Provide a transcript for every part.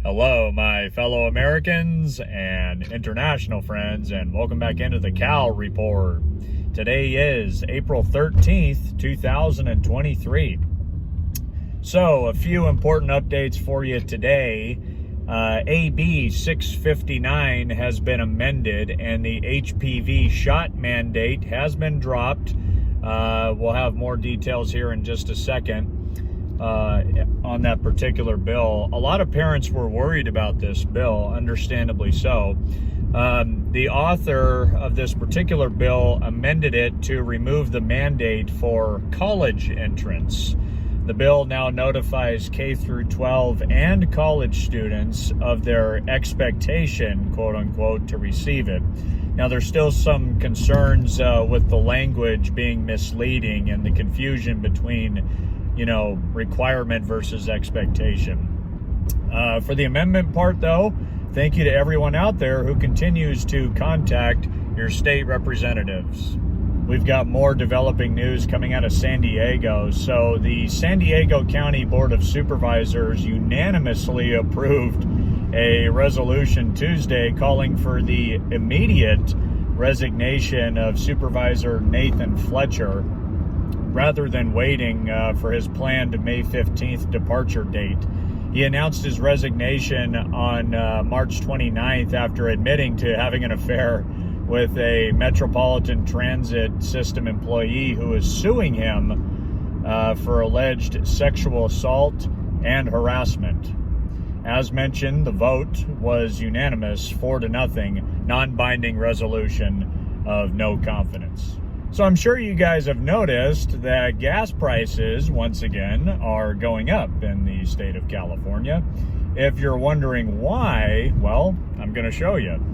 Hello, my fellow Americans and international friends, and welcome back into the Cal Report. Today is April 13th, 2023. So, a few important updates for you today. AB 659 has been amended, and the HPV shot mandate has been dropped. We'll have more details here in just a second. On that particular bill. A lot of parents were worried about this bill, understandably so. The author of this particular bill amended it to remove the mandate for college entrance. The bill now notifies K through 12 and college students of their expectation, quote unquote, to receive it. Now, there's still some concerns with the language being misleading and the confusion between requirement versus expectation. For the amendment part, though, thank you to everyone out there who continues to contact your state representatives. We've got more developing news coming out of San Diego. So the San Diego County Board of Supervisors unanimously approved a resolution Tuesday calling for the immediate resignation of Supervisor Nathan Fletcher, rather than waiting for his planned May 15th departure date. He announced his resignation on March 29th after admitting to having an affair with a Metropolitan Transit System employee who is suing him for alleged sexual assault and harassment. As mentioned, the vote was unanimous, 4-0, non-binding resolution of no confidence. So I'm sure you guys have noticed that gas prices, once again, are going up in the state of California. If you're wondering why, well, I'm going to show you.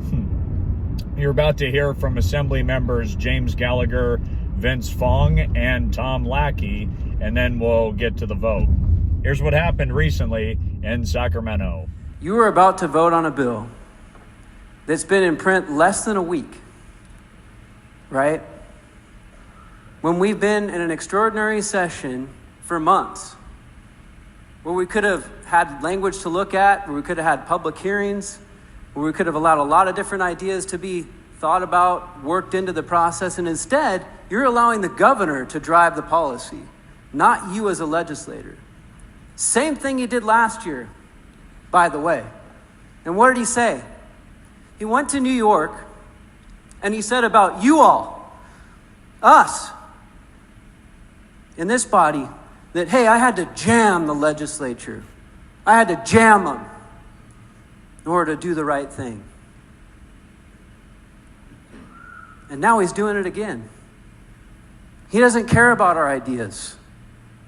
You're about to hear from Assembly members James Gallagher, Vince Fong, and Tom Lackey, and then we'll get to the vote. Here's what happened recently in Sacramento. You are about to vote on a bill that's been in print less than a week, right? When we've been in an extraordinary session for months, where we could have had language to look at, where we could have had public hearings, where we could have allowed a lot of different ideas to be thought about, worked into the process, and instead, you're allowing the governor to drive the policy, not you as a legislator. Same thing he did last year, by the way. And what did he say? He went to New York, and he said about you all, us, in this body, that, hey, I had to jam the legislature. I had to jam them in order to do the right thing. And now he's doing it again. He doesn't care about our ideas.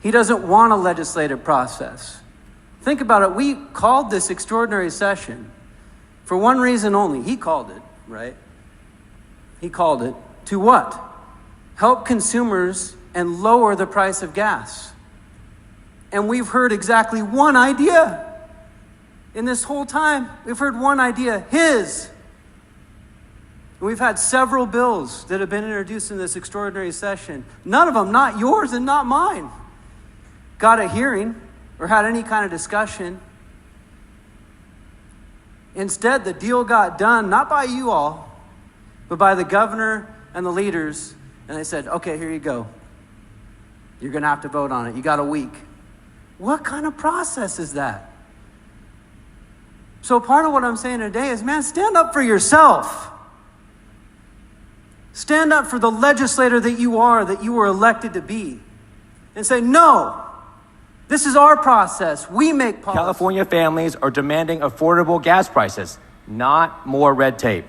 He doesn't want a legislative process. Think about it. We called this extraordinary session for one reason only. He called it, right? He called it to what? Help consumers and lower the price of gas. And we've heard exactly one idea. In this whole time, we've heard one idea, his. And we've had several bills that have been introduced in this extraordinary session. None of them, not yours and not mine, got a hearing or had any kind of discussion. Instead, the deal got done, not by you all, but by the governor and the leaders. And they said, okay, here you go. You're going to have to vote on it. You got a week. What kind of process is that? So part of what I'm saying today is, man, stand up for yourself. Stand up for the legislator that you are, that you were elected to be. And say, no, this is our process. We make policy. California families are demanding affordable gas prices, not more red tape.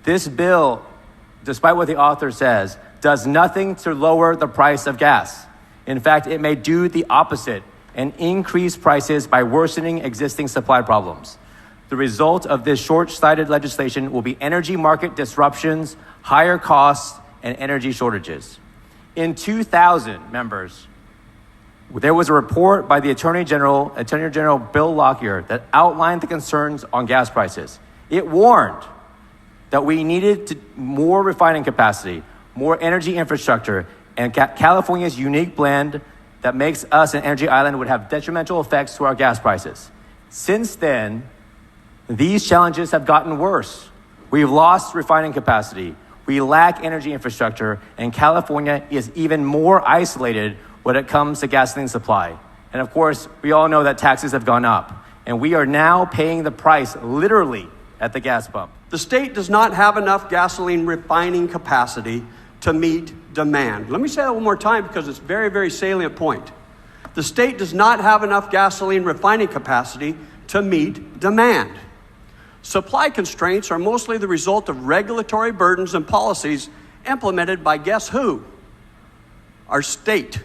This bill, despite what the author says, does nothing to lower the price of gas. In fact, it may do the opposite and increase prices by worsening existing supply problems. The result of this short-sighted legislation will be energy market disruptions, higher costs, and energy shortages. In 2000, members, there was a report by the Attorney General Bill Lockyer, that outlined the concerns on gas prices. It warned that we needed more refining capacity, more energy infrastructure, and California's unique blend that makes us an energy island would have detrimental effects to our gas prices. Since then, these challenges have gotten worse. We've lost refining capacity. We lack energy infrastructure, and California is even more isolated when it comes to gasoline supply. And of course, we all know that taxes have gone up, and we are now paying the price literally at the gas pump. The state does not have enough gasoline refining capacity to meet demand. Let me say that one more time because it's a very, very salient point. The state does not have enough gasoline refining capacity to meet demand. Supply constraints are mostly the result of regulatory burdens and policies implemented by guess who? Our state,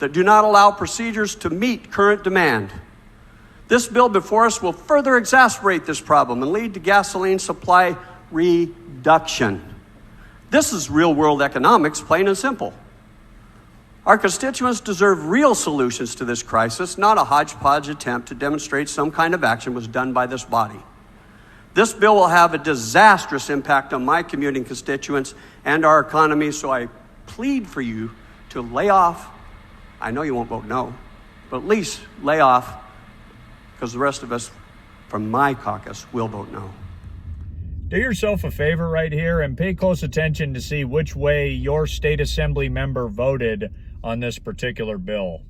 that do not allow procedures to meet current demand. This bill before us will further exacerbate this problem and lead to gasoline supply reduction. This is real-world economics, plain and simple. Our constituents deserve real solutions to this crisis, not a hodgepodge attempt to demonstrate some kind of action was done by this body. This bill will have a disastrous impact on my commuting constituents and our economy, so I plead for you to lay off. I know you won't vote no, but at least lay off, because the rest of us from my caucus will vote no. Do yourself a favor right here and pay close attention to see which way your state assembly member voted on this particular bill.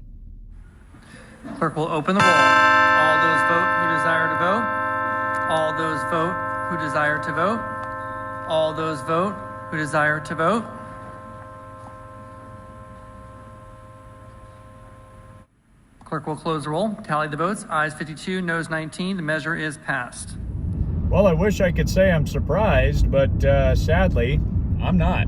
Clerk will open the roll. All those vote who desire to vote. All those vote who desire to vote. All those vote who desire to vote. Clerk will close the roll. Tally the votes. Ayes 52, noes 19. The measure is passed. Well, I wish I could say I'm surprised, but sadly, I'm not.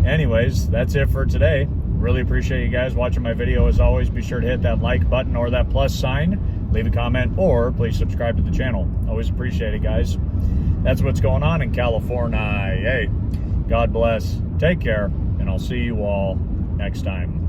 Anyways, that's it for today. Really appreciate you guys watching my video. As always, be sure to hit that like button or that plus sign. Leave a comment, or please subscribe to the channel. Always appreciate it, guys. That's what's going on in California. Hey, God bless. Take care, and I'll see you all next time.